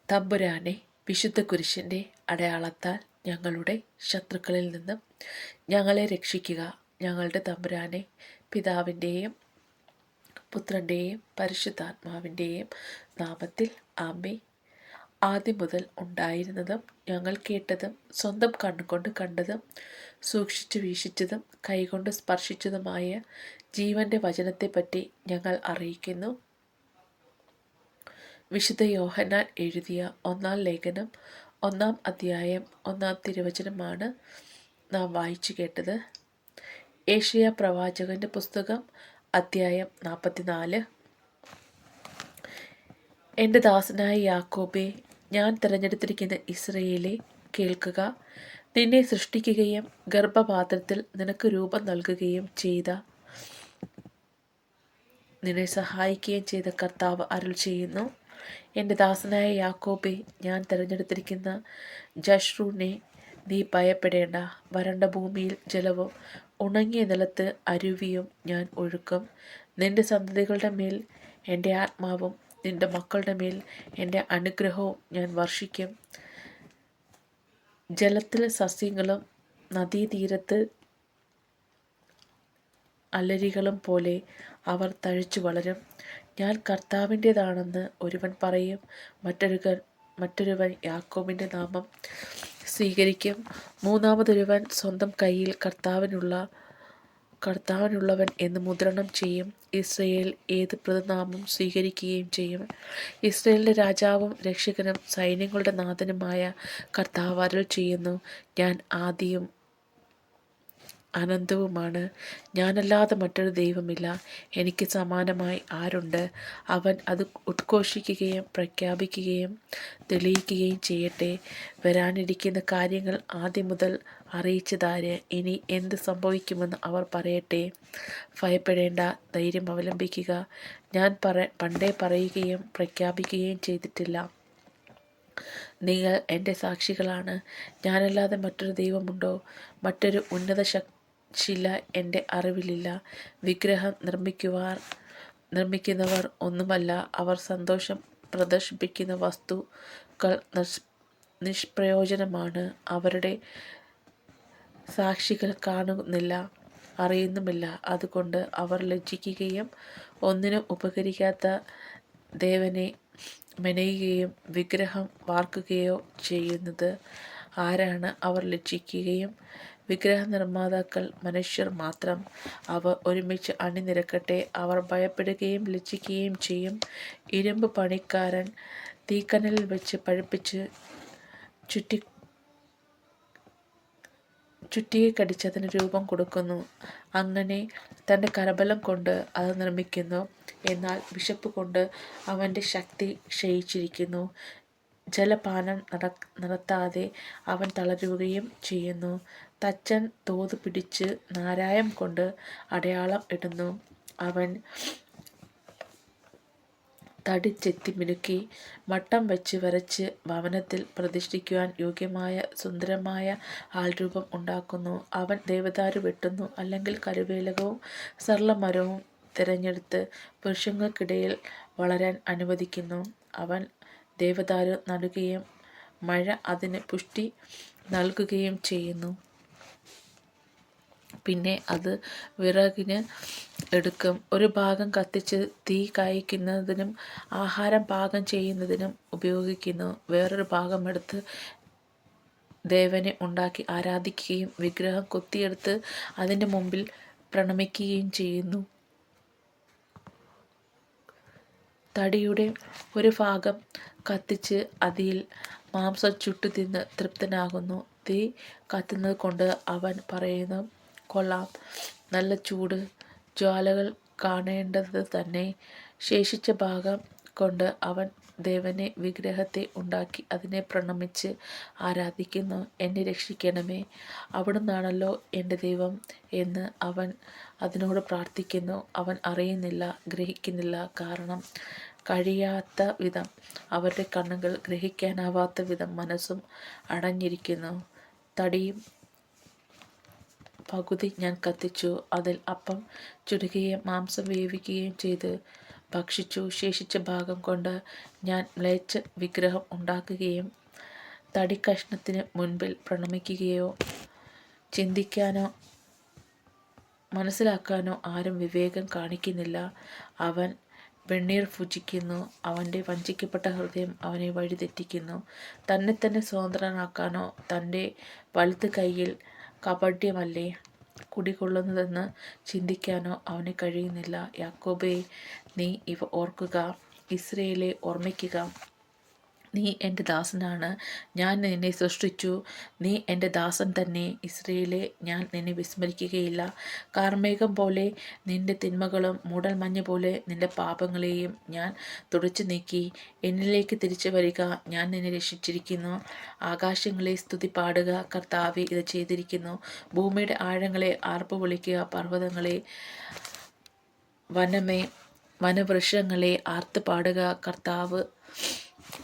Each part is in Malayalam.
തമ്പുരാനെ, വിശുദ്ധ കുരിശിൻ്റെ അടയാളത്താൽ ഞങ്ങളുടെ ശത്രുക്കളിൽ നിന്നും ഞങ്ങളെ രക്ഷിക്കുക. ഞങ്ങളുടെ തമ്പുരാനെ, പിതാവിൻ്റെയും പുത്രൻ്റെയും പരിശുദ്ധാത്മാവിൻ്റെയും നാമത്തിൽ ആമേൻ. ആദ്യം മുതൽ ഉണ്ടായിരുന്നതും ഞങ്ങൾ കേട്ടതും സ്വന്തം കണ്ണുകൊണ്ട് കണ്ടതും സൂക്ഷിച്ചു വീക്ഷിച്ചതും കൈകൊണ്ട് സ്പർശിച്ചതുമായ ജീവൻ്റെ വചനത്തെപ്പറ്റി ഞങ്ങൾ അറിയിക്കുന്നു. വിശുദ്ധ യോഹന്നാൻ എഴുതിയ 1-ാം ലേഖനം 1-ാം അധ്യായം 1-ാം തിരുവചനമാണ് നാം വായിച്ചു കേട്ടത്. ഏശയ്യാ പ്രവാചകന്റെ പുസ്തകം അധ്യായം 44. എൻ്റെ ദാസനായ യാക്കോബേ, ഞാൻ തിരഞ്ഞെടുത്തിരിക്കുന്ന ഇസ്രയേലേ, കേൾക്കുക. നിന്നെ സൃഷ്ടിക്കുകയും ഗർഭപാത്രത്തിൽ നിനക്ക് രൂപം നൽകുകയും ചെയ്ത, നിന്നെ സഹായിക്കുകയും ചെയ്ത കർത്താവ് അരുൾ ചെയ്യുന്നു. എൻ്റെ ദാസനായ യാക്കോബേ, ഞാൻ തിരഞ്ഞെടുത്തിരിക്കുന്ന ജഷ്റൂനെ, നീ ഭയപ്പെടേണ്ട. വരണ്ട ഭൂമിയിൽ ജലവും ഉണങ്ങിയ നിലത്ത് അരുവിയും ഞാൻ ഒഴുക്കും. നിന്റെ സന്തതികളുടെ മേൽ എൻ്റെ ആത്മാവും നിന്റെ മക്കളുടെ മേൽ എൻ്റെ അനുഗ്രഹവും ഞാൻ വർഷിക്കും. ജലത്തിൽ സസ്യങ്ങളും നദീതീരത്ത് അലരികളും പോലെ അവർ തഴച്ചു വളരും. ഞാൻ കർത്താവിൻ്റേതാണെന്ന് ഒരുവൻ പറയും, മറ്റൊരുവൻ യാക്കോബിൻ്റെ നാമം സ്വീകരിക്കും. മൂന്നാമതൊരുവൻ സ്വന്തം കയ്യിൽ കർത്താവിനുള്ളവൻ എന്ന് മുദ്രണം ചെയ്യും. ഇസ്രയേൽ ഏത് പ്രതിനാമം സ്വീകരിക്കുകയും ചെയ്യും. ഇസ്രയേലിൻ്റെ രാജാവും രക്ഷകനും സൈന്യങ്ങളുടെ നാഥനുമായ കർത്താവ് അരുൾ ചെയ്യുന്നു, ഞാൻ ആദിയും അനന്തവുമാണ്. ഞാനല്ലാതെ മറ്റൊരു ദൈവമില്ല. എനിക്ക് സമാനമായി ആരുണ്ട്? അവൻ അത് ഉദ്ഘോഷിക്കുകയും പ്രഖ്യാപിക്കുകയും തെളിയിക്കുകയും ചെയ്യട്ടെ. വരാനിരിക്കുന്ന കാര്യങ്ങൾ ആദ്യം മുതൽ അറിയിച്ചതാര്? ഇനി എന്ത് സംഭവിക്കുമെന്ന് അവർ പറയട്ടെ. ഭയപ്പെടേണ്ട, ധൈര്യം അവലംബിക്കുക. ഞാൻ പണ്ടേ പറയുകയും പ്രഖ്യാപിക്കുകയും ചെയ്തിട്ടില്ല. നിങ്ങൾ എൻ്റെ സാക്ഷികളാണ്. ഞാനല്ലാതെ മറ്റൊരു ദൈവമുണ്ടോ? മറ്റൊരു ഉന്നത ശില എൻ്റെ അറിവിലില്ല. വിഗ്രഹം നിർമ്മിക്കുന്നവർ ഒന്നുമല്ല. അവർ സന്തോഷം പ്രദർശിപ്പിക്കുന്ന വസ്തുക്കൾ നിഷ്പ്രയോജനമാണ്. അവരുടെ സാക്ഷികൾ കാണുന്നില്ല, അറിയുന്നുമില്ല. അതുകൊണ്ട് അവർ ലജ്ജിക്കുകയും ഒന്നിനും ഉപകരിക്കാത്ത ദേവനെ മെനയുകയും വിഗ്രഹം വാർക്കുകയോ ചെയ്യുന്നത് ആരാണ്? അവർ ലജ്ജിക്കുകയും വിഗ്രഹ നിർമ്മാതാക്കൾ മനുഷ്യർ മാത്രം. അവർ ഒരുമിച്ച് അണിനിരക്കട്ടെ. അവർ ഭയപ്പെടുകയും ലജ്ജിക്കുകയും ചെയ്യും. ഇരുമ്പ് പണിക്കാരൻ തീക്കനലിൽ വെച്ച് പഴുപ്പിച്ച് ചുറ്റിയെ കടിച്ചതിന് രൂപം കൊടുക്കുന്നു. അങ്ങനെ തൻ്റെ കരബലം കൊണ്ട് അത് നിർമ്മിക്കുന്നു. എന്നാൽ വിശപ്പ് കൊണ്ട് അവൻ്റെ ശക്തി ക്ഷയിച്ചിരിക്കുന്നു. ജലപാനം നടത്താതെ അവൻ തളരുകയും ചെയ്യുന്നു. തച്ചൻ തോത് പിടിച്ച് നാരായം കൊണ്ട് അടയാളം ഇടുന്നു. അവൻ തടി ചെത്തി മിനുക്കി മട്ടം വെച്ച് വരച്ച് ഭവനത്തിൽ പ്രതിഷ്ഠിക്കുവാൻ യോഗ്യമായ സുന്ദരമായ ആൾരൂപം ഉണ്ടാക്കുന്നു. അവൻ ദേവദാരു വെട്ടുന്നു, അല്ലെങ്കിൽ കരുവേലകവും സർളമരവും തിരഞ്ഞെടുത്ത് പുരുഷങ്ങൾക്കിടയിൽ വളരാൻ അനുവദിക്കുന്നു. അവൻ ദേവദാരു നടുകയും മഴ അതിന് പുഷ്ടി നൽകുകയും ചെയ്യുന്നു. പിന്നെ അത് വിറകിന് എടുക്കും. ഒരു ഭാഗം കത്തിച്ച് തീ കായ്ക്കുന്നതിനും ആഹാരം പാകം ചെയ്യുന്നതിനും ഉപയോഗിക്കുന്നു. വേറൊരു ഭാഗം എടുത്ത് ദേവനെ ഉണ്ടാക്കി ആരാധിക്കുകയും വിഗ്രഹം കൊത്തിയെടുത്ത് അതിൻ്റെ മുമ്പിൽ പ്രണമിക്കുകയും ചെയ്യുന്നു. തടിയുടെ ഒരു ഭാഗം കത്തിച്ച് അതിൽ മാംസം ചുട്ടു തിന്ന് തൃപ്തനാകുന്നു. തീ കത്തുന്നത് കൊണ്ട് അവൻ പറയുന്നു, കൊള്ളാം, നല്ല ചൂട്, ജ്വാലകൾ കാണേണ്ടത് തന്നെ. ശേഷിച്ച ഭാഗം കൊണ്ട് അവൻ ദേവനെ വിഗ്രഹത്തെ ഉണ്ടാക്കി അതിനെ പ്രണമിച്ച് ആരാധിക്കുന്നു. എന്നെ രക്ഷിക്കണമേ, അവിടുന്നാണല്ലോ എൻ്റെ ദൈവം എന്ന് അവൻ അതിനോട് പ്രാർത്ഥിക്കുന്നു. അവൻ അറിയുന്നില്ല, ഗ്രഹിക്കുന്നില്ല. കാരണം കഴിയാത്ത വിധം അവരുടെ കണ്ണുകൾ, ഗ്രഹിക്കാനാവാത്ത വിധം മനസ്സും അടഞ്ഞിരിക്കുന്നു. തടിയും പകുതി ഞാൻ കത്തിച്ചു, അതിൽ അപ്പം ചുടുകയും മാംസം വേവിക്കുകയും ചെയ്ത് ഭക്ഷിച്ചു. ശേഷിച്ച ഭാഗം കൊണ്ട് ഞാൻ മ്ലേച്ഛ വിഗ്രഹം ഉണ്ടാക്കുകയും തടിക്കഷ്ണത്തിന് മുൻപിൽ പ്രണമിക്കുകയോ ചിന്തിക്കാനോ മനസ്സിലാക്കാനോ ആരും വിവേകം കാണിക്കുന്നില്ല. അവൻ വെണ്ണീർ ഭുജിക്കുന്നു. അവൻ്റെ വഞ്ചിക്കപ്പെട്ട ഹൃദയം അവനെ വഴിതെറ്റിക്കുന്നു. തന്നെ തന്നെ സ്വതന്ത്രനാക്കാനോ തൻ്റെ വലത്ത് കൈയിൽ കപട്യമല്ലേ കുടികൊള്ളുന്നതെന്ന് ചിന്തിക്കാനോ അവന് കഴിയുന്നില്ല. യാക്കോബേ, നീ ഇവ ഓർക്കുക. ഇസ്രയേലെ ഓർമ്മിക്കുക. നീ എൻ്റെ ദാസനാണ്. ഞാൻ നിന്നെ സൃഷ്ടിച്ചു. നീ എൻ്റെ ദാസൻ തന്നെ. ഇസ്രയേലെ, ഞാൻ നിന്നെ വിസ്മരിക്കുകയില്ല. കാർമേഘം പോലെ നിന്റെ തിന്മകളും മൂടൽമഞ്ഞ് പോലെ നിന്റെ പാപങ്ങളെയും ഞാൻ തുടച്ചു നീക്കി. എന്നിലേക്ക് തിരിച്ചു വരിക. ഞാൻ നിന്നെ രക്ഷിച്ചിരിക്കുന്നു. ആകാശങ്ങളെ സ്തുതി പാടുക. കർത്താവേ ഇത് ചെയ്തിരിക്കുന്നു. ഭൂമിയുടെ ആഴങ്ങളെ ആർപ്പ് വിളിക്കുക. പർവ്വതങ്ങളെ, വനവൃക്ഷങ്ങളെ ആർത്ത് പാടുക. കർത്താവ്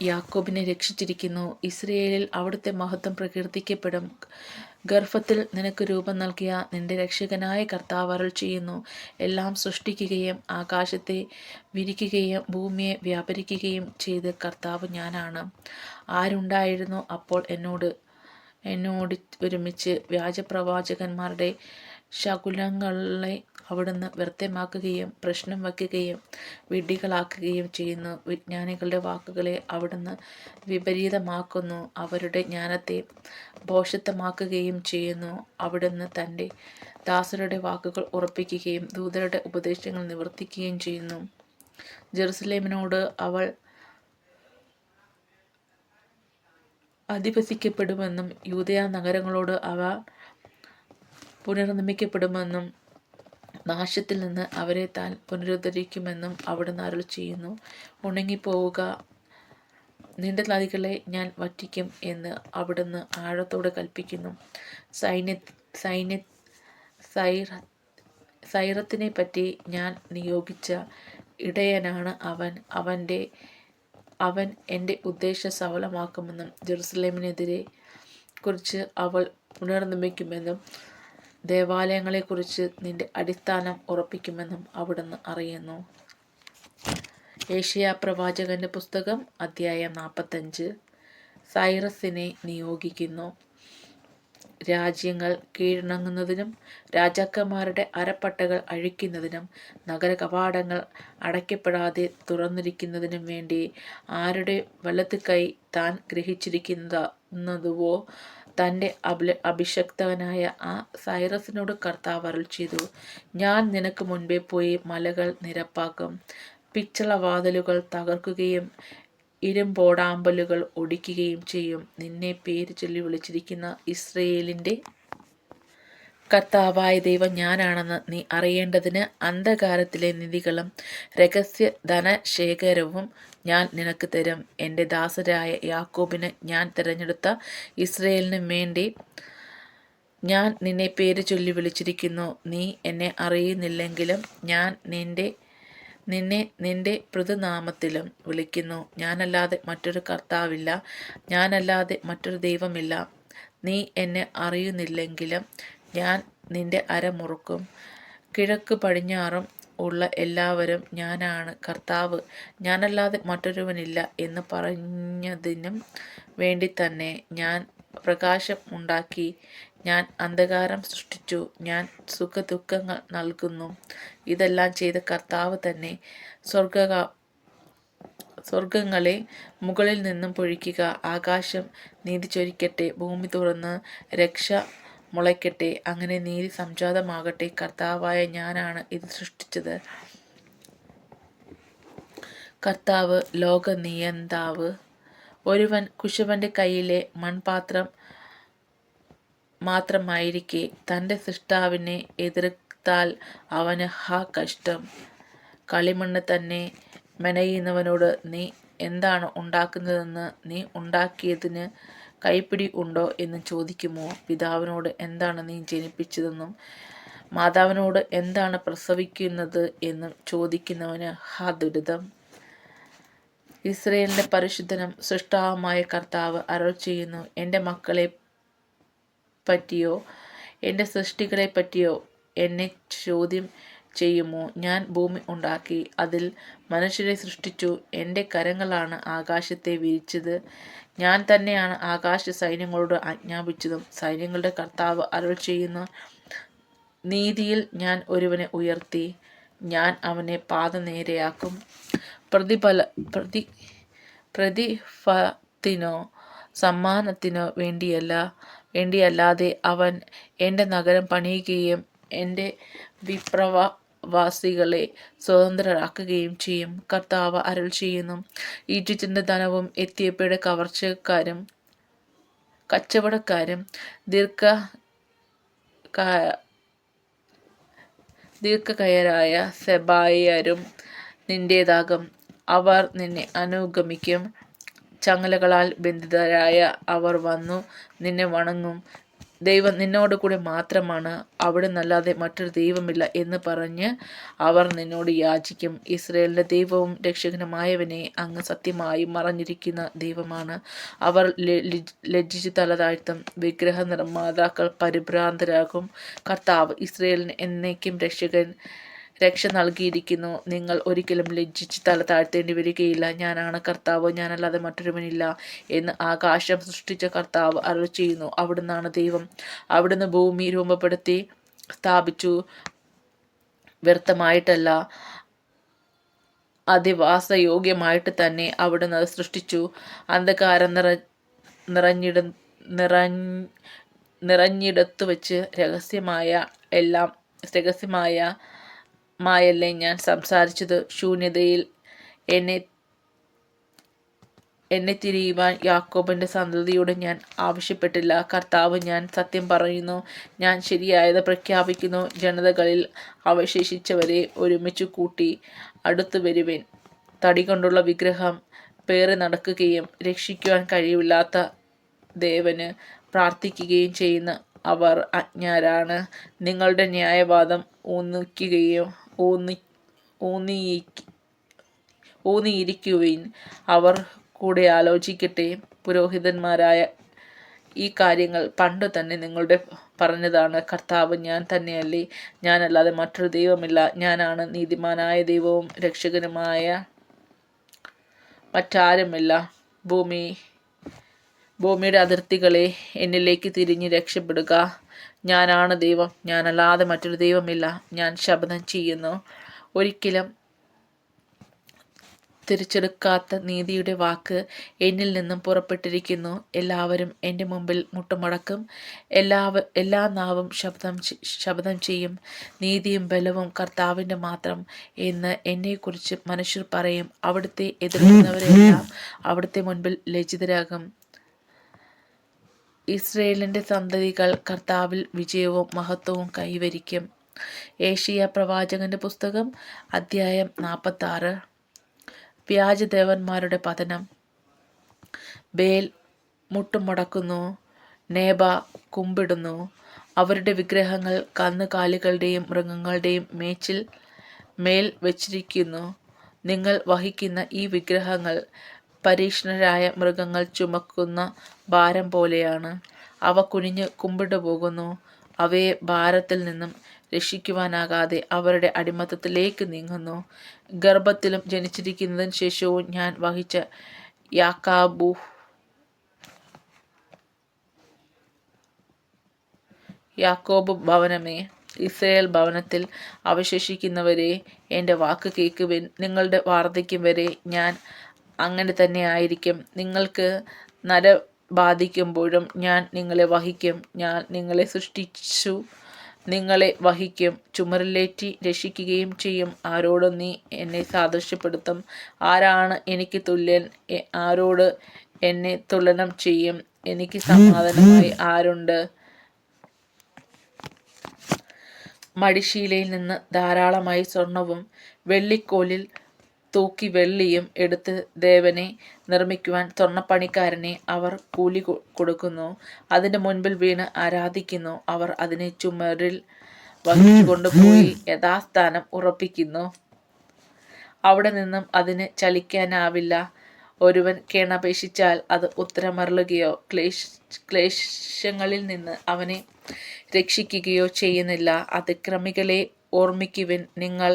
യാക്കോബിനെ രക്ഷിച്ചിരിക്കുന്നു. ഇസ്രയേലിൽ അവിടുത്തെ മഹത്വം പ്രകീർത്തിക്കപ്പെടും. ഗർഭത്തിൽ നിനക്ക് രൂപം നൽകിയ നിന്റെ രക്ഷകനായ കർത്താവ് അരുൾ ചെയ്യുന്നു. എല്ലാം സൃഷ്ടിക്കുകയും ആകാശത്തെ വിരിക്കുകയും ഭൂമിയെ വ്യാപരിക്കുകയും ചെയ്ത് കർത്താവ് ഞാനാണ്. ആരുണ്ടായിരുന്നു അപ്പോൾ എന്നോട് ഒരുമിച്ച്? വ്യാജപ്രവാചകന്മാരുടെ ശകുനങ്ങളെ അവിടുന്ന് വ്യർത്ഥമാക്കുകയും പ്രശ്നം വയ്ക്കുകയും വിഡ്ഢികളാക്കുകയും ചെയ്യുന്നു. വിജ്ഞാനികളുടെ വാക്കുകളെ അവിടുന്ന് വിപരീതമാക്കുന്നു. അവരുടെ ജ്ഞാനത്തെ ഭോഷത്വമാക്കുകയും ചെയ്യുന്നു. അവിടുന്ന് തൻ്റെ ദാസരുടെ വാക്കുകൾ ഉറപ്പിക്കുകയും ദൂതരുടെ ഉപദേശങ്ങൾ നിവർത്തിക്കുകയും ചെയ്യുന്നു. ജെറുസലേമിനോട് അവൾ അധിവസിക്കപ്പെടുമെന്നും യൂദയ നഗരങ്ങളോട് അവ പുനർനിർമ്മിക്കപ്പെടുമെന്നും നാശത്തിൽ നിന്ന് അവരെ താൻ പുനരുദ്ധരിക്കുമെന്നും അവിടുന്ന് അരുൾ ചെയ്യുന്നു. ഉണങ്ങിപ്പോവുക, നിന്റെ നദികളെ ഞാൻ വറ്റിക്കും എന്ന് അവിടുന്ന് ആഴത്തോട് കൽപ്പിക്കുന്നു. സൈറത്തിനെ പറ്റി ഞാൻ നിയോഗിച്ച ഇടയനാണ് അവൻ എൻ്റെ ഉദ്ദേശം സഫലമാക്കുമെന്നും ജെറുസലേമിനെതിരെ കുറിച്ച് അവൾ പുനർനിർമ്മിക്കുമെന്നും ദേവാലയങ്ങളെക്കുറിച്ച് നിന്റെ അടിസ്ഥാനം ഉറപ്പിക്കുമെന്നും അവിടുന്ന് അറിയുന്നു. ഏശയ്യാ പ്രവാചകന്റെ പുസ്തകം അധ്യായം 45. സൈറസിനെ നിയോഗിക്കുന്നു. രാജ്യങ്ങൾ കീഴടങ്ങുന്നതിനും രാജാക്കന്മാരുടെ അരപ്പട്ടകൾ അഴിക്കുന്നതിനും നഗര കവാടങ്ങൾ അടയ്ക്കപ്പെടാതെ തുറന്നിരിക്കുന്നതിനും വേണ്ടി ആരുടെ വലത്ത് കൈ താൻ ഗ്രഹിച്ചിരിക്കുന്നതുവോ തൻ്റെ അഭിഷക്തനായ ആ സൈറസിനോട് കർത്താവ് അരുൾ ചെയ്തു. ഞാൻ നിനക്ക് മുൻപേ പോയി മലകൾ നിരപ്പാക്കും, പിച്ചളവാതിലുകൾ തകർക്കുകയും ഇരുമ്പോടാമ്പലുകൾ ഒടിക്കുകയും ചെയ്യും. നിന്നെ പേര് ചൊല്ലി വിളിച്ചിരിക്കുന്ന ഇസ്രയേലിൻ്റെ കർത്താവായ ദൈവം ഞാനാണെന്ന് നീ അറിയേണ്ടതിന് അന്ധകാരത്തിലെ നിധികളും രഹസ്യ ധനശേഖരവും ഞാൻ നിനക്ക് തരും. എൻ്റെ ദാസരായ യാക്കോബിന് ഞാൻ തിരഞ്ഞെടുത്ത ഇസ്രയേലിനും വേണ്ടി ഞാൻ നിന്നെ പേര് ചൊല്ലി വിളിച്ചിരിക്കുന്നു. നീ എന്നെ അറിയുന്നില്ലെങ്കിലും ഞാൻ നിന്നെ നിന്റെ പൃഥുനാമത്തിലും വിളിക്കുന്നു. ഞാനല്ലാതെ മറ്റൊരു കർത്താവില്ല, ഞാനല്ലാതെ മറ്റൊരു ദൈവമില്ല. നീ എന്നെ അറിയുന്നില്ലെങ്കിലും ഞാൻ നിന്റെ അരമുറുക്കും. കിഴക്ക് പടിഞ്ഞാറും ഉള്ള എല്ലാവരും ഞാനാണ് കർത്താവ്, ഞാനല്ലാതെ മറ്റൊരുവനില്ല എന്ന് പറഞ്ഞതിനും വേണ്ടി തന്നെ ഞാൻ പ്രകാശം ഉണ്ടാക്കി, ഞാൻ അന്ധകാരം സൃഷ്ടിച്ചു, ഞാൻ സുഖദുഃഖങ്ങൾ നൽകുന്നു. ഇതെല്ലാം ചെയ്ത കർത്താവ് തന്നെ. സ്വർഗങ്ങളെ മുകളിൽ നിന്നും പൊഴിക്കുക, ആകാശം നീതി ചൊരിക്കട്ടെ, ഭൂമി തുറന്ന് രക്ഷ മുളയ്ക്കട്ടെ, അങ്ങനെ നീതി സംജാതമാകട്ടെ. കർത്താവായ ഞാനാണ് ഇത് സൃഷ്ടിച്ചത്. കർത്താവ് ലോകനിയന്താവ്. ഒരുവൻ കുശവന്റെ കയ്യിലെ മൺപാത്രം മാത്രമായിരിക്കെ തൻ്റെ സൃഷ്ടാവിനെ എതിർത്താൽ അവന് ഹാ കഷ്ടം. കളിമണ്ണ് തന്നെ മെനയുന്നവനോട് നീ എന്താണ് ഉണ്ടാക്കുന്നതെന്ന് നീ ഉണ്ടാക്കിയതിന് കൈപ്പിടി ഉണ്ടോ എന്ന് ചോദിക്കുമോ? പിതാവിനോട് എന്താണ് നീ ജനിപ്പിച്ചതെന്നും മാതാവിനോട് എന്താണ് പ്രസവിക്കുന്നത് എന്നും ചോദിക്കുന്നവന് ഹാ ദുരിതം. ഇസ്രയേലിൻ്റെ പരിശുദ്ധനും സൃഷ്ടാവുമായ കർത്താവ് അരുൾ ചെയ്യുന്നു. എൻ്റെ മക്കളെ പറ്റിയോ എൻ്റെ സൃഷ്ടികളെ പറ്റിയോ എന്നെ ചോദ്യം ചെയ്യുമോ? ഞാൻ ഭൂമി ഉണ്ടാക്കി, അതിൽ മനുഷ്യരെ സൃഷ്ടിച്ചു. എൻ്റെ കരങ്ങളാണ് ആകാശത്തെ വിരിച്ചത്. ഞാൻ തന്നെയാണ് ആകാശ സൈന്യങ്ങളോട് ആജ്ഞാപിച്ചതും. സൈന്യങ്ങളുടെ കർത്താവ് അരുൾ ചെയ്യുന്നു, നീതിയിൽ ഞാൻ ഒരുവനെ ഉയർത്തി, ഞാൻ അവനെ പാത നേരെയാക്കും. പ്രതിഫലത്തിനോ സമ്മാനത്തിനോ വേണ്ടിയല്ലാതെ അവൻ എൻ്റെ നഗരം പണിയുകയും എൻ്റെ വിപ്രവാസികളെ സ്വതന്ത്രരാക്കുകയും ചെയ്യും. കർത്താവ് അരുൾ ചെയ്യുന്നു, ഈജിപ്തിൻ്റെ ധനവും എത്യോപ്യയുടെ കച്ചവടക്കാരും ദീർഘകായരായ സെബായരും നിന്റേതാകും. അവർ നിന്നെ അനുഗമിക്കും. ചങ്ങലകളാൽ ബന്ധിതരായ അവർ വന്നു നിന്നെ വണങ്ങും. ദൈവം നിന്നോട് കൂടെ മാത്രമാണ്, അവിടുന്നല്ലാതെ മറ്റൊരു ദൈവമില്ല എന്ന് പറഞ്ഞ് അവർ നിന്നോട് യാചിക്കും. ഇസ്രായേലിൻ്റെ ദൈവവും രക്ഷകനുമായവനെ, അങ്ങ് സത്യമായും മറഞ്ഞിരിക്കുന്ന ദൈവമാണ്. അവർ ലജ്ജിച്ച് തല താഴ്ത്തും. വിഗ്രഹ നിർമ്മാതാക്കൾ പരിഭ്രാന്തരാകും. കർത്താവ് ഇസ്രായേലിന് എന്നേക്കും രക്ഷ നൽകിയിരിക്കുന്നു. നിങ്ങൾ ഒരിക്കലും ലജ്ജിച്ച് തല താഴ്ത്തേണ്ടി വരികയില്ല. ഞാനാണ് കർത്താവ്, ഞാനല്ലാതെ മറ്റൊരുവനില്ല എന്ന് ആകാശം സൃഷ്ടിച്ച കർത്താവ് അരുൾ ചെയ്യുന്നു. അവിടുന്നാണ് ദൈവം. അവിടുന്ന് ഭൂമി രൂപപ്പെടുത്തി സ്ഥാപിച്ചു. വ്യർത്ഥമായിട്ടല്ല, അധിവാസയോഗ്യമായിട്ട് തന്നെ അവിടുന്ന് അത് സൃഷ്ടിച്ചു. അന്ധകാരം നിറഞ്ഞിടത്തു വെച്ച് രഹസ്യമായല്ലേ ഞാൻ സംസാരിച്ചത്. ശൂന്യതയിൽ എന്നെ തിരിയുവാൻ യാക്കോബിൻ്റെ സന്തതിയോട് ഞാൻ ആവശ്യപ്പെട്ടില്ല. കർത്താവ്, ഞാൻ സത്യം പറയുന്നു, ഞാൻ ശരിയായത് പ്രഖ്യാപിക്കുന്നു. ജനതകളിൽ അവശേഷിച്ചവരെ ഒരുമിച്ച് കൂട്ടി അടുത്തു വരുവിൻ. തടി കൊണ്ടുള്ള വിഗ്രഹം പേറി നടക്കുകയും രക്ഷിക്കുവാൻ കഴിവില്ലാത്ത ദേവന് പ്രാർത്ഥിക്കുകയും ചെയ്യുന്ന അവർ അജ്ഞരാണ്. നിങ്ങളുടെ ന്യായവാദം ഊന്നിയിരിക്കുവിൻ. അവർ കൂടെ ആലോചിക്കട്ടെ. പുരോഹിതന്മാരായ ഈ കാര്യങ്ങൾ പണ്ടു തന്നെ നിങ്ങളുടെ പറഞ്ഞതാണ്. കർത്താവ് ഞാൻ തന്നെയല്ലേ? ഞാനല്ലാതെ മറ്റൊരു ദൈവമില്ല. ഞാനാണ് നീതിമാനായ ദൈവവും രക്ഷകനുമായ മറ്റാരുമില്ല. ഭൂമിയുടെ അതിർത്തികളെ, എന്നിലേക്ക് തിരിഞ്ഞ് രക്ഷപ്പെടുക. ഞാനാണ് ദൈവം, ഞാനല്ലാതെ മറ്റൊരു ദൈവമില്ല. ഞാൻ ശപഥം ചെയ്യുന്നു, ഒരിക്കലും തിരിച്ചെടുക്കാത്ത നീതിയുടെ വാക്ക് എന്നിൽ നിന്നും പുറപ്പെട്ടിരിക്കുന്നു. എല്ലാവരും എൻ്റെ മുമ്പിൽ മുട്ടുമടക്കും. എല്ലാ നാവും ശപഥം ചെയ്യും. നീതിയും ബലവും കർത്താവിൻ്റെ മാത്രം എന്ന് എന്നെക്കുറിച്ച് മനുഷ്യർ പറയും. അവിടുത്തെ എതിർക്കുന്നവരെല്ലാം അവിടുത്തെ മുൻപിൽ ലജ്ജിതരാകും. ഇസ്രായേലിൻ്റെ സന്തതികൾ കർത്താവിൽ വിജയവും മഹത്വവും കൈവരിക്കും. ഏശയ്യാ പ്രവാചകന്റെ പുസ്തകം അധ്യായം 46. വ്യാജദേവന്മാരുടെ പതനം. ബേൽ മുട്ടുമടക്കുന്നു, നേബ കുമ്പിടുന്നു. അവരുടെ വിഗ്രഹങ്ങൾ കന്നുകാലികളുടെയും മൃഗങ്ങളുടെയും മേൽ വച്ചിരിക്കുന്നു. നിങ്ങൾ വഹിക്കുന്ന ഈ വിഗ്രഹങ്ങൾ പരീക്ഷണരായ മൃഗങ്ങൾ ചുമക്കുന്ന ഭാരം പോലെയാണ്. അവ കുനിഞ്ഞ് കുമ്പിട്ടു പോകുന്നു. അവയെ ഭാരത്തിൽ നിന്നും രക്ഷിക്കുവാനാകാതെ അവരുടെ അടിമത്തത്തിലേക്ക് നീങ്ങുന്നു. ഗർഭത്തിലും ജനിച്ചിരിക്കുന്നതിന് ശേഷവും ഞാൻ വഹിച്ച യാക്കോബ് ഭവനമേ, ഇസ്രായേൽ ഭവനത്തിൽ അവശേഷിക്കുന്നവരെ, എൻ്റെ വാക്ക് കേൾക്കുവിൻ. നിങ്ങളുടെ വാർദ്ധക്യം വരെ ഞാൻ അങ്ങനെ തന്നെ ആയിരിക്കും. നിങ്ങൾക്ക് നര ബാധിക്കുമ്പോഴും ഞാൻ നിങ്ങളെ വഹിക്കും. ഞാൻ നിങ്ങളെ സൃഷ്ടിച്ചു, നിങ്ങളെ വഹിക്കും, ചുമരിലേറ്റി രക്ഷിക്കുകയും ചെയ്യും. ആരോടും നീ എന്നെ സാദൃശ്യപ്പെടുത്തും? ആരാണ് എനിക്ക് തുല്യൻ? ആരോട് എന്നെ തുലനം ചെയ്യും? എനിക്ക് സമാധാനമായി ആരുണ്ട്? മടിശീലയിൽ നിന്ന് ധാരാളമായി സ്വർണവും വെള്ളിക്കോലിൽ തൂക്കി വെള്ളിയും എടുത്ത് ദേവനെ നിർമ്മിക്കുവാൻ സ്വർണ്ണപ്പണിക്കാരനെ അവർ കൂലി കൊടുക്കുന്നു. അതിൻ്റെ മുൻപിൽ വീണ് ആരാധിക്കുന്നു. അവർ അതിനെ ചുമരിൽ വഹിച്ചു കൊണ്ടുപോയി യഥാസ്ഥാനം ഉറപ്പിക്കുന്നു. അവിടെ നിന്നും അതിന് ചലിക്കാനാവില്ല. ഒരുവൻ കേണപേക്ഷിച്ചാൽ അത് ഉത്തരമരുളുകയോ ക്ലേശങ്ങളിൽ നിന്ന് അവനെ രക്ഷിക്കുകയോ ചെയ്യുന്നില്ല. അതിക്രമികളെ ഓർമ്മിക്കുവിൻ. നിങ്ങൾ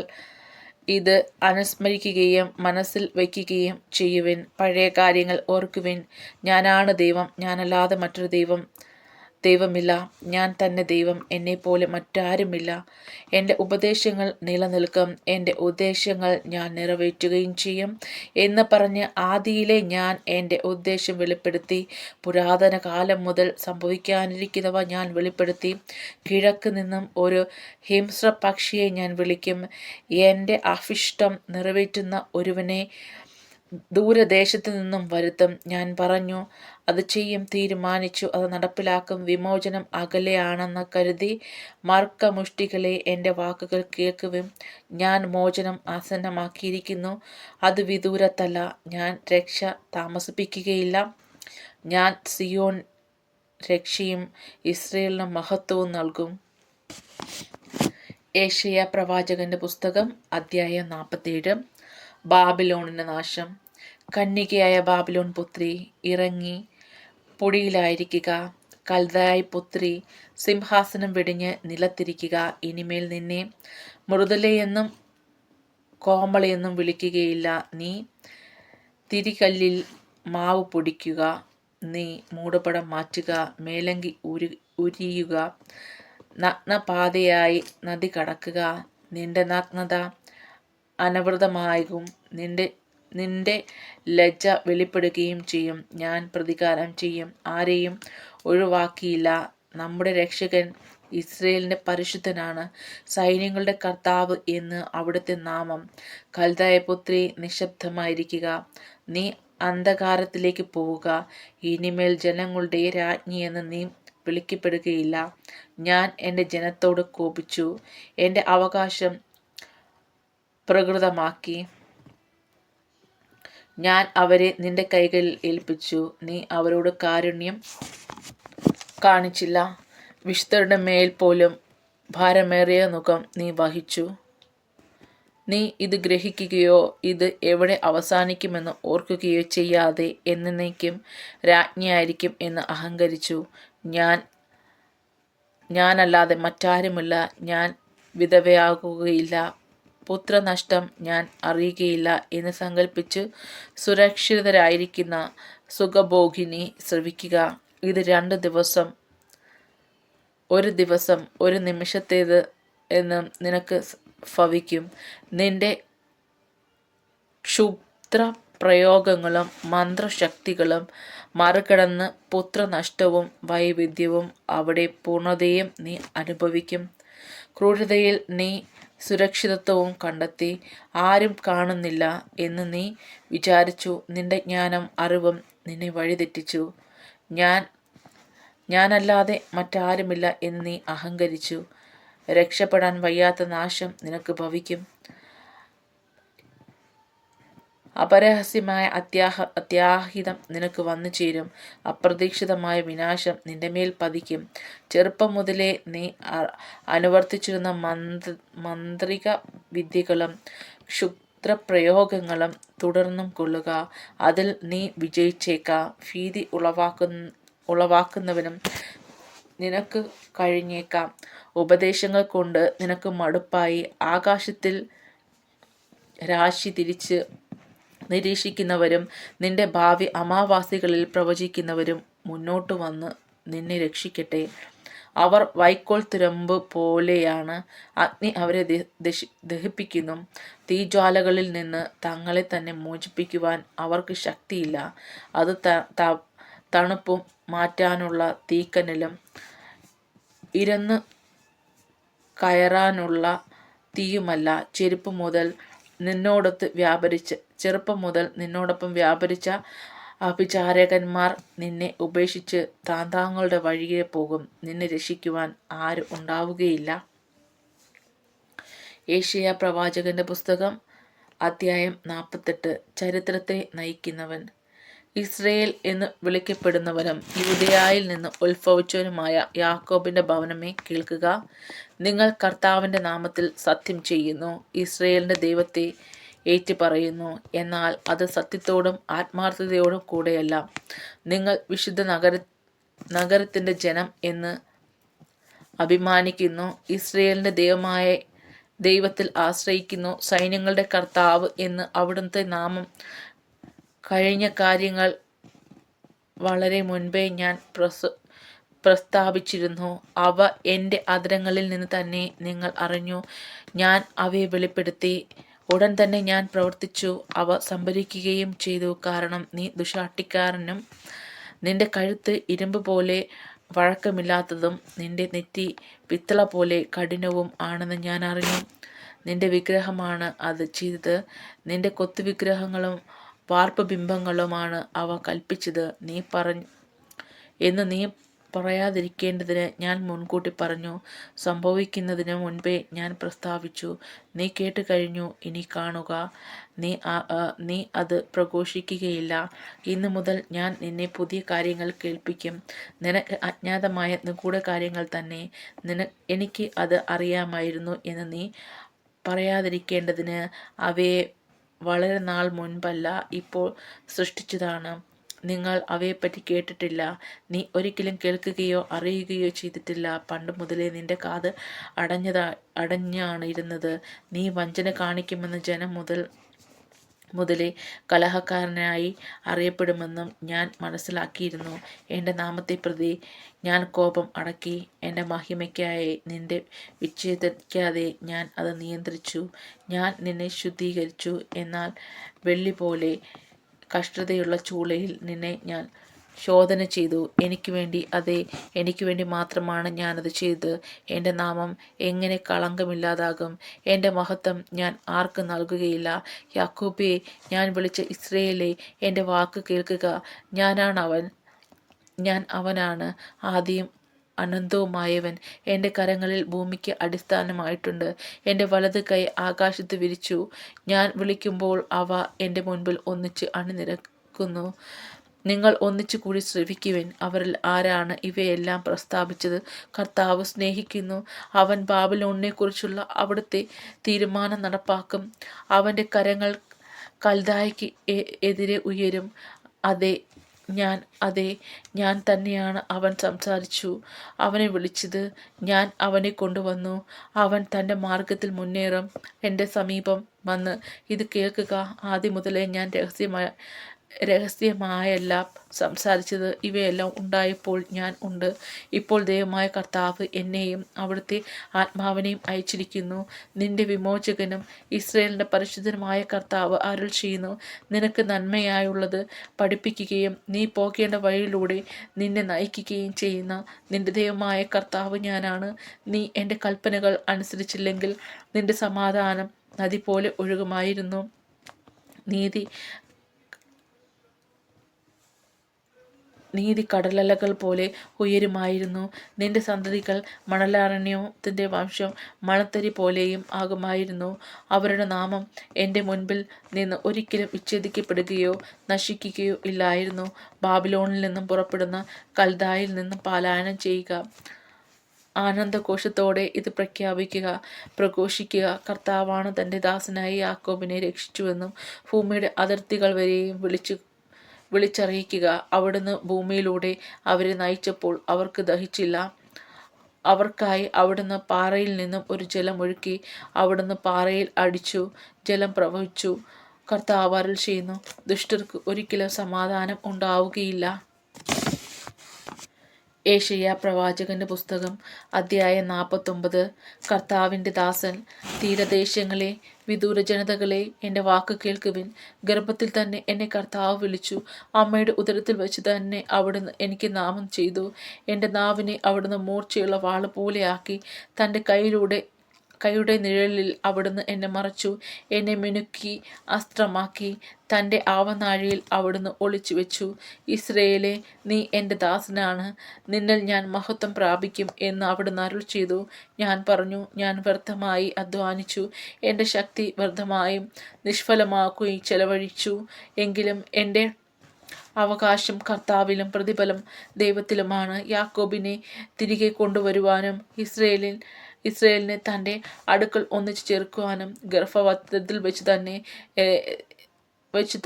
ഇത് അനുസ്മരിക്കുകയും മനസ്സിൽ വയ്ക്കുകയും ചെയ്യുവിൻ. പഴയ കാര്യങ്ങൾ ഓർക്കുവിൻ. ഞാനാണ് ദൈവം, ഞാനല്ലാതെ മറ്റൊരു ദൈവമില്ല. ഞാൻ തന്നെ ദൈവം, എന്നെപ്പോലെ മറ്റാരുമില്ല. എൻ്റെ ഉപദേശങ്ങൾ നിലനിൽക്കും, എൻ്റെ ഉദ്ദേശങ്ങൾ ഞാൻ നിറവേറ്റുകയും ചെയ്യും എന്ന് പറഞ്ഞ് ആദിയിലെ ഞാൻ എൻ്റെ ഉദ്ദേശം വെളിപ്പെടുത്തി. പുരാതന കാലം മുതൽ സംഭവിക്കാനിരിക്കുന്നവ ഞാൻ വെളിപ്പെടുത്തി. കിഴക്ക് നിന്നും ഒരു ഹിംസ്ര പക്ഷിയെ ഞാൻ വിളിക്കും. എൻ്റെ അഭിഷ്ടം നിറവേറ്റുന്ന ഒരുവനെ ദൂരദേശത്തു നിന്നും വരുത്തും. ഞാൻ പറഞ്ഞു, അത് ചെയ്യും. തീരുമാനിച്ചു, അത് നടപ്പിലാക്കും. വിമോചനം അകലെയാണെന്ന് കരുതി മാർക്കമുഷ്ടികളെ എൻ്റെ വാക്കുകൾ കേൾക്കുവിൻ. ഞാൻ മോചനം ആസന്നമാക്കിയിരിക്കുന്നു, അത് വിദൂരത്തല്ല. ഞാൻ രക്ഷ താമസിപ്പിക്കുകയില്ല. ഞാൻ സിയോൻ രക്ഷയും ഇസ്രയേലിന് മഹത്വവും നൽകും. യെശയ്യാ പ്രവാചകന്റെ പുസ്തകം അധ്യായം 47. ബാബിലോണിന്റെ നാശം. കന്യകയായ ബാബിലോൺ പുത്രി, ഇറങ്ങി പൊടിയിലായിരിക്കുക. കൽദായ പുത്രി, സിംഹാസനം വെടിഞ്ഞ് നിലത്തിരിക്കുക. ഇനിമേൽ നിന്നെ മൃദുലയെന്നും കോമളയെന്നും വിളിക്കുകയില്ല. നീ തിരികല്ലിൽ മാവ് പൊടിക്കുക. നീ മൂടുപടം മാറ്റുക, മേലങ്കി ഉരിയുക, നഗ്നപാതയായി നദി കടക്കുക. നിന്റെ നഗ്നത അനവൃതമാകും, നിന്റെ ലജ്ജ വെളിപ്പെടുകയും ചെയ്യും. ഞാൻ പ്രതികാരം ചെയ്യും, ആരെയും ഒഴിവാക്കിയില്ല. നമ്മുടെ രക്ഷകൻ ഇസ്രയേലിന്റെ പരിശുദ്ധനാണ്, സൈന്യങ്ങളുടെ കർത്താവ് എന്ന് അവിടുത്തെ നാമം. കൽദായ പുത്രി, നിശബ്ദമായിരിക്കുക. നീ അന്ധകാരത്തിലേക്ക് പോവുക. ഇനിമേൽ ജനങ്ങളുടെ രാജ്ഞിയെന്ന് നീ വിളിക്കപ്പെടുകയില്ല. ഞാൻ എൻ്റെ ജനത്തോട് കോപിച്ചു, എൻ്റെ അവകാശം പ്രകൃതമാക്കി. ഞാൻ അവരെ നിന്റെ കൈകളിൽ ഏൽപ്പിച്ചു. നീ അവരോട് കാരുണ്യം കാണിച്ചില്ല. വിശുദ്ധരുടെ മേൽ പോലും ഭാരമേറിയ നുകം നീ വഹിച്ചു. നീ ഇത് ഗ്രഹിക്കുകയോ ഇത് എവിടെ അവസാനിക്കുമെന്ന് ഓർക്കുകയോ ചെയ്യാതെ എന്നേക്കും രാജ്ഞിയായിരിക്കും എന്ന് അഹങ്കരിച്ചു. ഞാനല്ലാതെ മറ്റാരുമില്ല. ഞാൻ വിധവയാകുകയില്ല, പുത്രനഷ്ടം ഞാൻ അറിയുകയില്ല എന്ന് സങ്കല്പിച്ച് സുരക്ഷിതരായിരിക്കുന്ന സുഖഭോഗിനി ശ്രവിക്കുക. ഇത് 2 ദിവസം, ഒരു ദിവസം, ഒരു നിമിഷത്തേത് എന്ന് നിനക്ക് ഭവിക്കും. നിന്റെ ക്ഷുദ്ര പ്രയോഗങ്ങളും മന്ത്രശക്തികളും മറികടന്ന് പുത്രനഷ്ടവും വൈവിധ്യവും അവിടെ പൂർണ്ണതയും നീ അനുഭവിക്കും. ക്രൂരതയിൽ നീ സുരക്ഷിതത്വവും കണ്ടെത്തി. ആരും കാണുന്നില്ല എന്ന് നീ വിചാരിച്ചു. നിന്റെ ജ്ഞാനം അറിവും നിന്നെ വഴിതെറ്റിച്ചു. ഞാനല്ലാതെ മറ്റാരുമില്ല എന്ന് നീ അഹങ്കരിച്ചു. രക്ഷപ്പെടാൻ വയ്യാത്ത നാശം നിനക്ക് ഭവിക്കും. അപരഹസ്യമായ അത്യാഹിതം നിനക്ക് വന്നു ചേരും. അപ്രതീക്ഷിതമായ വിനാശം നിന്റെ മേൽ പതിക്കും. ചെറുപ്പം മുതലേ നീ അനുവർത്തിച്ചിരുന്ന മന്ത്രിക വിദ്യകളും ക്ഷുദ്രപ്രയോഗങ്ങളും തുടർന്നും കൊള്ളുക. അതിൽ നീ വിജയിച്ചേക്കാം. ഭീതി ഉളവാക്കുന്നവനും നിനക്ക് കഴിഞ്ഞേക്കാം. ഉപദേശങ്ങൾ കൊണ്ട് നിനക്ക് മടുപ്പായി. ആകാശത്തിൽ രാശി തിരിച്ച് നിരീക്ഷിക്കുന്നവരും നിന്റെ ഭാവി അമാവാസികളിൽ പ്രവചിക്കുന്നവരും മുന്നോട്ട് വന്ന് നിന്നെ രക്ഷിക്കട്ടെ. അവർ വൈക്കോൽ തുരമ്പ് പോലെയാണ്. അഗ്നി അവരെ ദഹിപ്പിക്കുന്നു. തീജ്വാലകളിൽ നിന്ന് തങ്ങളെ തന്നെ മോചിപ്പിക്കുവാൻ അവർക്ക് ശക്തിയില്ല. അത് തണുപ്പും മാറ്റാനുള്ള തീക്കനലും ഇരന്ന് കയറാനുള്ള തീയുമല്ല. ചെറുപ്പം മുതൽ നിന്നോടൊപ്പം വ്യാപരിച്ച അഭിചാരകന്മാർ നിന്നെ ഉപേക്ഷിച്ച് താന്താങ്ങളുടെ വഴിയെ പോകും. നിന്നെ രക്ഷിക്കുവാൻ ആരും ഉണ്ടാവുകയില്ല. യെശയ്യാ പ്രവാചകന്റെ പുസ്തകം അധ്യായം 48. ചരിത്രത്തെ നയിക്കുന്നവൻ. ഇസ്രയേൽ എന്ന് വിളിക്കപ്പെടുന്നവനും യൂദയായിൽ നിന്ന് ഉത്ഭവിച്ചവനുമായ യാക്കോബിന്റെ ഭവനമേ, കേൾക്കുക. നിങ്ങൾ കർത്താവിന്റെ നാമത്തിൽ സത്യം ചെയ്യുന്നു, ഇസ്രയേലിന്റെ ദൈവത്തെ ഏറ്റുപറയുന്നു. എന്നാൽ അത് സത്യത്തോടും ആത്മാർത്ഥതയോടും കൂടെയല്ല. നിങ്ങൾ വിശുദ്ധ നഗരത്തിന്റെ ജനം എന്ന് അഭിമാനിക്കുന്നു. ഇസ്രയേലിൻ്റെ ദൈവത്തിൽ ആശ്രയിക്കുന്നു. സൈന്യങ്ങളുടെ കർത്താവ് എന്ന് അവിടുത്തെ നാമം. കഴിഞ്ഞ കാര്യങ്ങൾ വളരെ മുൻപേ ഞാൻ പ്രസ്താവിച്ചിരുന്നു. അവ എൻ്റെ അധരങ്ങളിൽ നിന്ന് തന്നെ നിങ്ങൾ അറിഞ്ഞു. ഞാൻ അവയെ വെളിപ്പെടുത്തി. ഉടൻ തന്നെ ഞാൻ പ്രവർത്തിച്ചു, അവ സംഭരിക്കുകയും ചെയ്തു. കാരണം നീ ദുഷ്ടാട്ടിക്കാരനും നിന്റെ കഴുത്ത് ഇരുമ്പ് പോലെ വഴക്കമില്ലാത്തതും നിന്റെ നെറ്റി പിത്തള പോലെ കഠിനവും ആണെന്ന് ഞാൻ അറിഞ്ഞു. നിന്റെ വിഗ്രഹമാണ് അത് ചെയ്തത്. നിന്റെ കൊത്തുവിഗ്രഹങ്ങളും വാർപ്പ് ബിംബങ്ങളുമാണ് അവ കൽപ്പിച്ചത് എന്ന് നീ പറയാതിരിക്കേണ്ടതിന് ഞാൻ മുൻകൂട്ടി പറഞ്ഞു. സംഭവിക്കുന്നതിന് മുൻപേ ഞാൻ പ്രസ്താവിച്ചു. നീ കേട്ട് കഴിഞ്ഞു. ഇനി കാണുക. നീ അത് പ്രഘോഷിക്കുകയില്ല. ഇന്നു മുതൽ ഞാൻ നിന്നെ പുതിയ കാര്യങ്ങൾ കേൾപ്പിക്കും. നിനക്ക് അജ്ഞാതമായ നിഗൂഢ കാര്യങ്ങൾ തന്നെ. എനിക്ക് അത് അറിയാമായിരുന്നു എന്ന് നീ പറയാതിരിക്കേണ്ടതിന് അവയെ വളരെ നാൾ മുൻപല്ല, ഇപ്പോൾ സൃഷ്ടിച്ചതാണ്. നിങ്ങൾ അവയെപ്പറ്റി കേട്ടിട്ടില്ല. നീ ഒരിക്കലും കേൾക്കുകയോ അറിയുകയോ ചെയ്തിട്ടില്ല. പണ്ട് മുതലേ നിന്റെ കാത് അടഞ്ഞാണ് ഇരുന്നത്. നീ വഞ്ചന കാണിക്കുമെന്ന് ജനം മുതലേ കലഹക്കാരനായി അറിയപ്പെടുമെന്നും ഞാൻ മനസ്സിലാക്കിയിരുന്നു. എൻ്റെ നാമത്തെ പ്രതി ഞാൻ കോപം അടക്കി. എൻ്റെ മഹിമയ്ക്കായി നിന്റെ വിച്ഛേദിക്കാതെ ഞാൻ അത് നിയന്ത്രിച്ചു. ഞാൻ നിന്നെ ശുദ്ധീകരിച്ചു. എന്നാൽ വെള്ളി പോലെ കഷ്ടതയുള്ള ചൂളയിൽ നിന്നെ ഞാൻ ശോധന ചെയ്തു. എനിക്ക് വേണ്ടി മാത്രമാണ് ഞാനത് ചെയ്തത്. എൻ്റെ നാമം എങ്ങനെ കളങ്കമില്ലാതാകും? എൻ്റെ മഹത്വം ഞാൻ ആർക്ക് നൽകുകയില്ല? യാക്കോബേ, ഞാൻ വിളിച്ച ഇസ്രയേലേ, എൻ്റെ വാക്ക് കേൾക്കുക. ഞാൻ അവനാണ്, ആദിയും അനന്തവുമായവൻ. എൻ്റെ കരങ്ങളിൽ ഭൂമിക്ക് അടിസ്ഥാനമായിട്ടുണ്ട്. എൻ്റെ വലത് കൈ ആകാശത്ത് വിരിച്ചു. ഞാൻ വിളിക്കുമ്പോൾ അവ എൻ്റെ മുൻപിൽ ഒന്നിച്ച് അണിനിരക്കുന്നു. നിങ്ങൾ ഒന്നിച്ചു കൂടി ശ്രവിക്കുവിൻ. അവരിൽ ആരാണ് ഇവയെല്ലാം പ്രസ്താവിച്ചത്? കർത്താവ് സ്നേഹിക്കുന്നു. അവൻ ബാബിലോണിനെക്കുറിച്ചുള്ള അവിടുത്തെ തീരുമാനം നടപ്പാക്കും. അവൻ്റെ കരങ്ങൾ കൽദായ്ക്ക് എതിരെ ഉയരും. അതെ, ഞാൻ തന്നെയാണ്. അവൻ സംസാരിച്ചു, അവനെ വിളിച്ചത്, ഞാൻ അവനെ കൊണ്ടുവന്നു. അവൻ തൻ്റെ മാർഗത്തിൽ മുന്നേറും. എൻ്റെ സമീപം വന്ന് ഇത് കേൾക്കുക. ആദ്യം മുതലേ ഞാൻ രഹസ്യമായല്ല സംസാരിച്ചത്. ഇവയെല്ലാം ഉണ്ടായപ്പോൾ ഞാൻ ഉണ്ട്. ഇപ്പോൾ ദൈവമായ കർത്താവ് എന്നെയും അവിടുത്തെ ആത്മാവിനെയും അയച്ചിരിക്കുന്നു. നിന്റെ വിമോചകനും ഇസ്രയേലിൻ്റെ പരിശുദ്ധനുമായ കർത്താവ് അരുൾ ചെയ്യുന്നു. നിനക്ക് നന്മയായുള്ളത് പഠിപ്പിക്കുകയും നീ പോകേണ്ട വഴിയിലൂടെ നിന്നെ നയിക്കുകയും ചെയ്യുന്ന നിന്റെ ദൈവമായ കർത്താവ് ഞാനാണ്. നീ എൻ്റെ കൽപ്പനകൾ അനുസരിച്ചില്ലെങ്കിൽ നിന്റെ സമാധാനം നദി പോലെ ഒഴുകുമായിരുന്നു. നീതി കടലലകൾ പോലെ ഉയരുമായിരുന്നു. നിന്റെ സന്തതികൾ മണലാരണ്യത്തിൻ്റെ വംശം മണത്തരി പോലെയും ആകുമായിരുന്നു. അവരുടെ നാമം എൻ്റെ മുൻപിൽ നിന്ന് ഒരിക്കലും വിച്ഛേദിക്കപ്പെടുകയോ നശിക്കുകയോ ഇല്ലായിരുന്നു. ബാബിലോണിൽ നിന്നും പുറപ്പെടുന്ന കൽദായിൽ നിന്നും പലായനം ചെയ്യുക. ആനന്ദഘോഷത്തോടെ ഇത് പ്രഘോഷിക്കുക. കർത്താവാണ് തൻ്റെ ദാസനായ യാക്കോബിനെ രക്ഷിച്ചുവെന്നും ഭൂമിയുടെ അതിർത്തികൾ വരെയും വിളിച്ചറിയിക്കുക. അവിടുന്ന് ഭൂമിയിലൂടെ അവരെ നയിച്ചപ്പോൾ അവർക്ക് ദഹിച്ചില്ല. അവർക്കായി അവിടുന്ന് പാറയിൽ നിന്നും ഒരു ജലം ഒഴുക്കി. അവിടുന്ന് പാറയിൽ അടിച്ചു, ജലം പ്രവഹിച്ചു. കർത്താവ് അരുൾ ചെയ്യുന്നു, ദുഷ്ടർക്ക് ഒരിക്കലും സമാധാനം ഉണ്ടാവുകയില്ല. ഏശയ്യാ പ്രവാചകന്റെ പുസ്തകം അധ്യായം 49. കർത്താവിൻ്റെ ദാസൻ. തീരദേശങ്ങളെ, വിദൂര ജനതകളെ, എൻ്റെ വാക്ക് കേൾക്കുവിൻ. ഗർഭത്തിൽ തന്നെ എന്നെ കർത്താവ് വിളിച്ചു. അമ്മയുടെ ഉദരത്തിൽ വെച്ച് തന്നെ അവിടുന്ന് എനിക്ക് നാമം ചെയ്തു. എൻ്റെ നാവിനെ അവിടുന്ന് മൂർച്ചയുള്ള വാള് പോലെയാക്കി. തൻ്റെ കൈയുടെ നിഴലിൽ അവിടുന്ന് എന്നെ മറച്ചു. എന്നെ മിനുക്കി അസ്ത്രമാക്കി. തൻ്റെ ആവനാഴിയിൽ അവിടുന്ന് ഒളിച്ചു വെച്ചു. ഇസ്രയേലേ, നീ എൻ്റെ ദാസനാണ്. നിന്നിൽ ഞാൻ മഹത്വം പ്രാപിക്കും എന്ന് അവിടുന്ന് അരുൾ ചെയ്തു. ഞാൻ പറഞ്ഞു, ഞാൻ വ്യർത്ഥമായി അധ്വാനിച്ചു. എൻ്റെ ശക്തി വ്യർത്ഥമായും നിഷ്ഫലമാക്കുകയും ചെലവഴിച്ചു. എങ്കിലും എൻ്റെ അവകാശം കർത്താവിലും പ്രതിഫലം ദൈവത്തിലുമാണ്. യാക്കോബിനെ തിരികെ കൊണ്ടുവരുവാനും ഇസ്രയേലിനെ തൻ്റെ അടുക്കൽ ഒന്നിച്ചു ചേർക്കുവാനും ഗർഭവസ്ത്രത്തിൽ വെച്ച്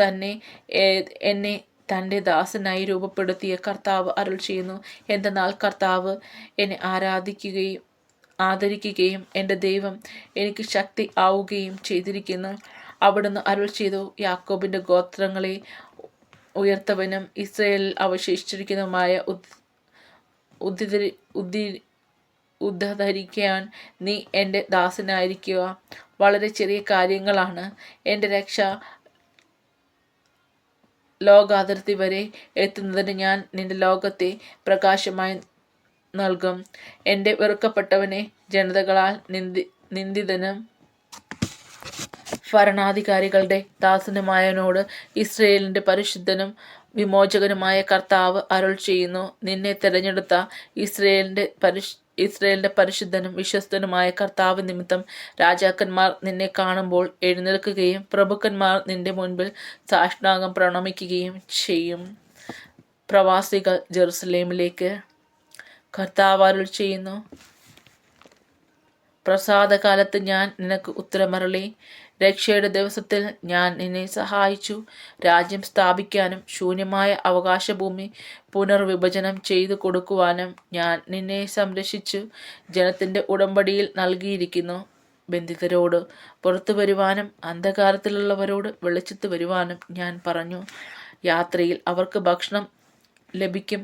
തന്നെ എന്നെ തൻ്റെ ദാസനായി രൂപപ്പെടുത്തിയ കർത്താവ് അരുൾ ചെയ്യുന്നു. എന്തെന്നാൽ കർത്താവ് എന്നെ ആദരിക്കുകയും എൻ്റെ ദൈവം എനിക്ക് ശക്തി ആവുകയും ചെയ്തിരിക്കുന്നു. അവിടുന്ന് അരുൾ ചെയ്തു, യാക്കോബിൻ്റെ ഗോത്രങ്ങളെ ഉയർത്തവനും ഇസ്രായേലിൽ അവശേഷിച്ചിരിക്കുന്നതുമായ ഉദ്ധരിക്കാൻ നീ എൻ്റെ ദാസനായിരിക്കുക. വളരെ ചെറിയ കാര്യങ്ങളാണ്. എൻ്റെ രക്ഷ ലോകാതിർത്തി വരെ എത്തുന്നതിന് ഞാൻ നിന്റെ ലോകത്തെ പ്രകാശമായി നൽകും. എൻ്റെ വെറുക്കപ്പെട്ടവനെ ജനതകളാൽ നിന്ദിതനും ഭരണാധികാരികളുടെ ദാസനുമായവനോട് ഇസ്രായേലിൻ്റെ പരിശുദ്ധനും വിമോചകനുമായ കർത്താവ് അരുൾ ചെയ്യുന്നു. നിന്നെ തിരഞ്ഞെടുത്ത ഇസ്രായേലിൻ്റെ പരിശുദ്ധനും വിശ്വസ്തനുമായ കർത്താവ് നിമിത്തം രാജാക്കന്മാർ നിന്നെ കാണുമ്പോൾ എഴുന്നേൽക്കുകയും പ്രഭുക്കന്മാർ നിന്റെ മുൻപിൽ സാഷ്ടാംഗം പ്രണമിക്കുകയും ചെയ്യും. പ്രവാസികൾ ജെറുസലേമിലേക്ക്. കർത്താവ് അരുൾ ചെയ്യുന്നു, പ്രസാദകാലത്ത് ഞാൻ നിനക്ക് ഉത്തരമരുളി. രക്ഷയുടെ ദിവസത്തിൽ ഞാൻ നിന്നെ സഹായിച്ചു. രാജ്യം സ്ഥാപിക്കാനും ശൂന്യമായ അവകാശഭൂമി പുനർവിഭജനം ചെയ്തു കൊടുക്കുവാനും ഞാൻ നിന്നെ സംരക്ഷിച്ചു. ജനത്തിൻ്റെ ഉടമ്പടിയിൽ നൽകിയിരിക്കുന്നു. ബന്ധിതരോട് പുറത്തു വരുവാനും അന്ധകാരത്തിലുള്ളവരോട് വെളിച്ചത്ത് വരുവാനും ഞാൻ പറഞ്ഞു. യാത്രയിൽ അവർക്ക് ഭക്ഷണം ലഭിക്കും.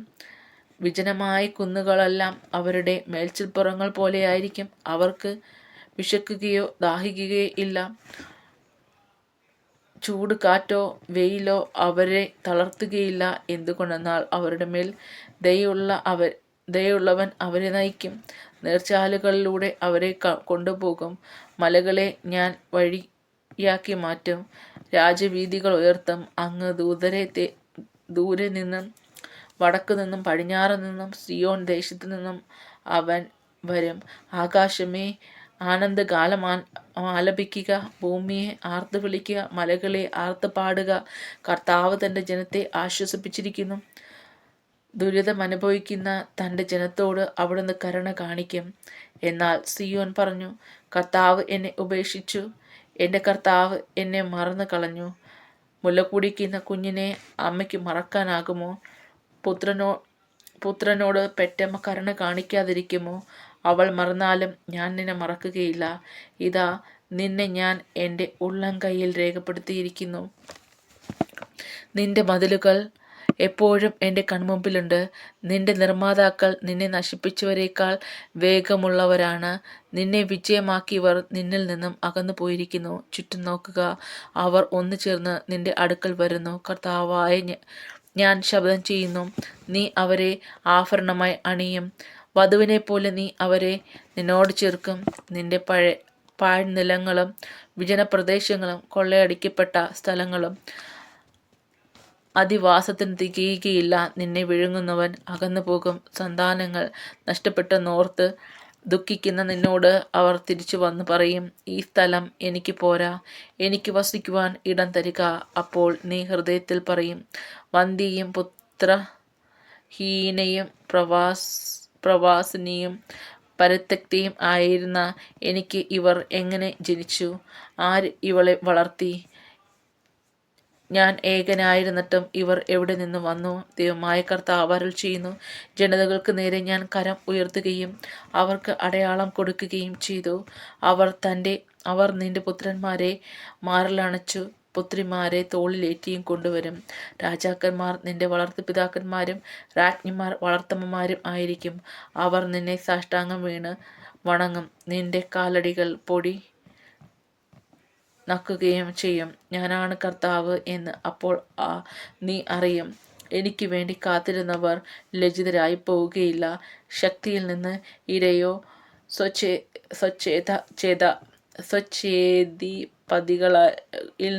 വിജനമായ കുന്നുകളെല്ലാം അവരുടെ മേൽച്ചിൽപ്പുറങ്ങൾ പോലെയായിരിക്കും. അവർക്ക് വിശക്കുകയോ ദാഹിക്കുകയോ ഇല്ല. ചൂട് കാറ്റോ വെയിലോ അവരെ തളർത്തുകയില്ല. എന്തുകൊണ്ടെന്നാൽ അവരുടെ മേൽ ദയുള്ളവൻ അവരെ നയിക്കും. നീർച്ചാലുകളിലൂടെ അവരെ കൊണ്ടുപോകും. മലകളെ ഞാൻ വഴിയാക്കി മാറ്റും. രാജവീഥികൾ ഉയർത്തും. അങ്ങ് ദൂരെ നിന്നും വടക്കു നിന്നും പടിഞ്ഞാറ് നിന്നും സിയോൻ ദേശത്തു നിന്നും അവൻ വരും. ആകാശമേ, ആനന്ദഗാനം ആലപിക്കുക. ഭൂമിയെ ആർത്ത് വിളിക്കുക. മലകളെ ആർത്ത് പാടുക. കർത്താവ് തൻ്റെ ജനത്തെ ആശ്വസിപ്പിച്ചിരിക്കുന്നു. ദുരിതമനുഭവിക്കുന്ന തൻ്റെ ജനത്തോട് അവിടുന്ന് കരുണ കാണിക്കും. എന്നാൽ സിയോൻ പറഞ്ഞു, കർത്താവ് എന്നെ ഉപേക്ഷിച്ചു. എൻ്റെ കർത്താവ് എന്നെ മറന്നു കളഞ്ഞു. മുല കുടിക്കുന്ന കുഞ്ഞിനെ അമ്മയ്ക്ക് മറക്കാനാകുമോ? പുത്രനോട് പെറ്റമ്മ കരുണ കാണിക്കാതിരിക്കുമോ? അവൾ മറന്നാലും ഞാൻ നിന്നെ മറക്കുകയില്ല. ഇതാ, നിന്നെ ഞാൻ എൻ്റെ ഉള്ളം കൈയിൽ രേഖപ്പെടുത്തിയിരിക്കുന്നു. നിന്റെ മതിലുകൾ എപ്പോഴും എൻ്റെ കൺമുമ്പിലുണ്ട്. നിന്റെ നിർമ്മാതാക്കൾ നിന്നെ നശിപ്പിച്ചവരേക്കാൾ വേഗമുള്ളവരാണ്. നിന്നെ വിജയമാക്കിയവർ നിന്നിൽ നിന്നും അകന്നു പോയിരിക്കുന്നു. ചുറ്റും നോക്കുക, അവർ ഒന്നു ചേർന്ന് നിന്റെ അടുക്കൽ വരുന്നു. കർത്താവായ ഞാൻ ശബ്ദം ചെയ്യുന്നു. നീ അവരെ ആഭരണമായി അണിയും. വധുവിനെ പോലെ നീ അവരെ നിന്നോട് ചേർക്കും. നിന്റെ പാഴ്നിലങ്ങളും വിജനപ്രദേശങ്ങളും കൊള്ളയടിക്കപ്പെട്ട സ്ഥലങ്ങളും അധിവാസത്തിന് തികയുകയില്ല. നിന്നെ വിഴുങ്ങുന്നവൻ അകന്നു പോകും. സന്താനങ്ങൾ നഷ്ടപ്പെട്ടെന്നോർത്ത് ദുഃഖിക്കുന്ന നിന്നോട് അവർ തിരിച്ചു വന്ന് പറയും, ഈ സ്ഥലം എനിക്ക് പോരാ, എനിക്ക് വസിക്കുവാൻ ഇടം തരിക. അപ്പോൾ നീ ഹൃദയത്തിൽ പറയും, വന്ധ്യയും പുത്രഹീനയും പ്രവാസിനിയും പരിത്യക്തയും ആയിരുന്ന എനിക്ക് ഇവർ എങ്ങനെ ജനിച്ചു? ആര് ഇവളെ വളർത്തി? ഞാൻ ഏകനായിരുന്നിട്ടും ഇവർ എവിടെ നിന്ന് വന്നു? ദൈവമായ കർത്താവ് അരുൾ ചെയ്യുന്നു, ജനതകൾക്ക് നേരെ ഞാൻ കരം ഉയർത്തുകയും അവർക്ക് അടയാളം കൊടുക്കുകയും ചെയ്തു. അവർ നിന്റെ പുത്രന്മാരെ മാറിലണച്ചു, പുത്രിമാരെ തോളിലേറ്റിയും കൊണ്ടുവരും. രാജാക്കന്മാർ നിന്റെ വളർത്തുപിതാക്കന്മാരും രാജ്ഞിമാർ വളർത്തമ്മമാരും ആയിരിക്കും. അവർ നിന്നെ സാഷ്ടാംഗം വീണ് വണങ്ങും. നിന്റെ കാലടികൾ പൊടി നക്കുകയും ചെയ്യും. ഞാനാണ് കർത്താവ് എന്ന് അപ്പോൾ നീ അറിയും. എനിക്ക് വേണ്ടി കാത്തിരുന്നവർ ലജ്ജിതരായി പോവുകയില്ല. ശക്തിയിൽ നിന്ന് ഇരയോ സ്വച്ഛേദിപതികളിൽ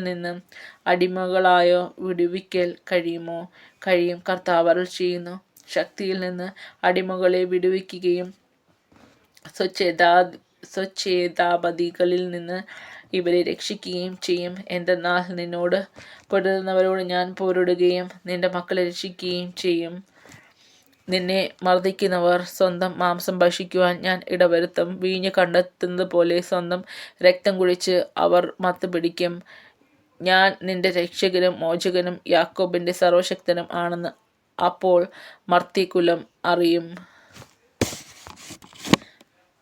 നിന്ന് അടിമകളായോ വിടുവിക്കൽ കഴിയും. കർത്താവ് അരുൾ ചെയ്യുന്നു, ശക്തിയിൽ നിന്ന് അടിമകളെ വിടുവിക്കുകയും സ്വച്ഛേദാപതികളിൽ നിന്ന് ഇവരെ രക്ഷിക്കുകയും ചെയ്യും. എന്തെന്നാൽ നിന്നോട് പൊരുതുന്നവരോട് ഞാൻ പോരിടുകയും നിന്റെ മക്കളെ രക്ഷിക്കുകയും ചെയ്യും. നിന്നെ മർദ്ദിക്കുന്നവർ സ്വന്തം മാംസം ഭക്ഷിക്കുവാൻ ഞാൻ ഇടവരുത്തും. വീഞ്ഞ് കണ്ടെത്തുന്നത് പോലെ സ്വന്തം രക്തം കുടിച്ച് അവർ മത്ത് പിടിക്കും. ഞാൻ നിന്റെ രക്ഷകനും മോചകനും യാക്കോബിൻ്റെ സർവശക്തനും ആണെന്ന് അപ്പോൾ മർത്തികുലം അറിയും.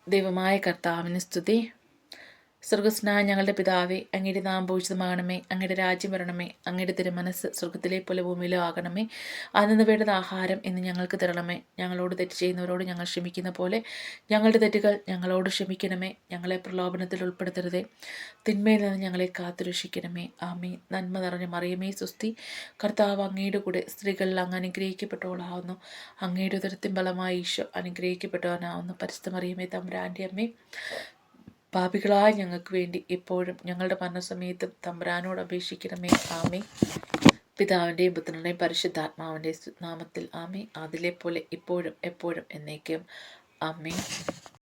ദൈവമായ കർത്താവിന് സ്തുതി. സ്വർഗസ്നായ ഞങ്ങളുടെ പിതാവേ, അങ്ങയുടെ നാമം പൂജിതമാകണമേ, അങ്ങയുടെ രാജ്യം വരണമേ, അങ്ങയുടെ തിരുമനസ്സ് സ്വർഗത്തിലെ പോലെ ഭൂമിയിലോ ആകണമേ. അന്നു വേണ്ടുന്ന ആഹാരം ഇന്ന് ഞങ്ങൾക്ക് തരണമേ. ഞങ്ങളോട് തെറ്റ് ചെയ്യുന്നവരോട് ഞങ്ങൾ ക്ഷമിക്കുന്ന പോലെ ഞങ്ങളുടെ തെറ്റുകൾ ഞങ്ങളോട് ക്ഷമിക്കണമേ. ഞങ്ങളെ പ്രലോഭനത്തിൽ ഉൾപ്പെടുത്തരുതേ, തിന്മയിൽ നിന്ന് ഞങ്ങളെ കാത്തുരക്ഷിക്കണമേ. ആമേൻ. നന്മ നിറഞ്ഞ മറിയമേ സുസ്തി, കർത്താവ് അങ്ങയുടെ കൂടെ സ്ത്രീകളിൽ അങ്ങ് അനുഗ്രഹിക്കപ്പെട്ടവളാവുന്നു. അങ്ങയുടെ ഉദരത്തിൻ ബലമായ ഈശോ അനുഗ്രഹിക്കപ്പെട്ടവനാവുന്നു. പരിശുദ്ധ മറിയമേ തമ്പുരാൻ്റെ അമ്മേ, പാപികളായ ഞങ്ങൾക്ക് വേണ്ടി ഇപ്പോഴും ഞങ്ങളുടെ മരണസമയത്തും തമ്പുരാനോട് അപേക്ഷിക്കണമേ. ആമേ. പിതാവിൻ്റെയും പുത്രൻ്റെയും പരിശുദ്ധാത്മാവിൻ്റെ നാമത്തിൽ ആമേ. അതിലെ പോലെ ഇപ്പോഴും എപ്പോഴും എന്നേക്കും ആമേ.